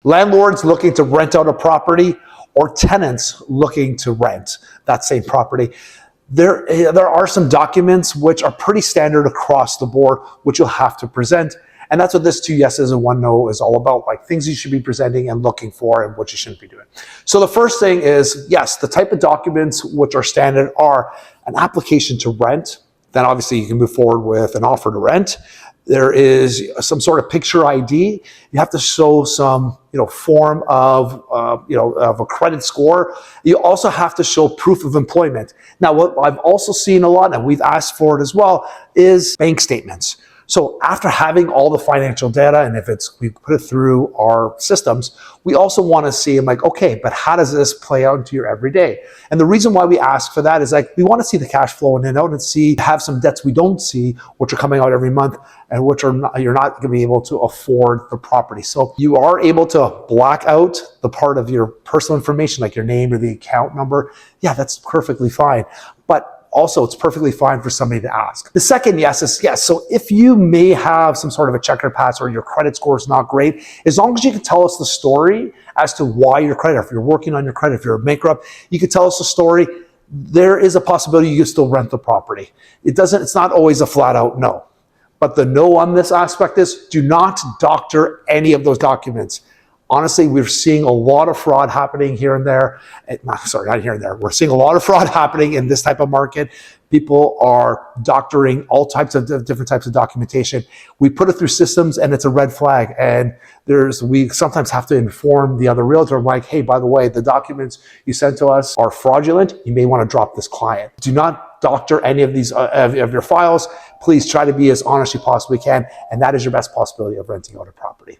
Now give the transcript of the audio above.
Landlords looking to rent out a property or tenants looking to rent that same property. There are some documents which are pretty standard across the board, which you'll have to present. And that's what this 2 yeses and 1 no is all about, like things you should be presenting and looking for and what you shouldn't be doing. So the first thing is, yes, the type of documents which are standard are an application to rent. Then obviously you can move forward with an offer to rent. There is some sort of picture ID. You have to show some, form of, of a credit score. You also have to show proof of employment. Now, what I've also seen a lot, and we've asked for it as well, is bank statements. So after having all the financial data, and if we put it through our systems, we also want to see, okay, but how does this play out into your everyday? And the reason why we ask for that is we want to see the cash flow in and out and have some debts we don't see, which are coming out every month and which you're not going to be able to afford the property. So you are able to black out the part of your personal information, like your name or the account number. Yeah, that's perfectly fine. But also, it's perfectly fine for somebody to ask. The second yes is yes. So if you may have some sort of a checker pass or your credit score is not great, as long as you can tell us the story as to why your credit, if you're working on your credit, if you're bankrupt, you can tell us the story. There is a possibility you can still rent the property. It's not always a flat out no. But the no on this aspect is do not doctor any of those documents. Honestly, we're seeing a lot of fraud happening here and there. Not here and there. We're seeing a lot of fraud happening in this type of market. People are doctoring all types of different types of documentation. We put it through systems and it's a red flag. And we sometimes have to inform the other realtor, like, hey, by the way, the documents you sent to us are fraudulent. You may want to drop this client. Do not doctor any of these of your files. Please try to be as honest as you possibly can. And that is your best possibility of renting out a property.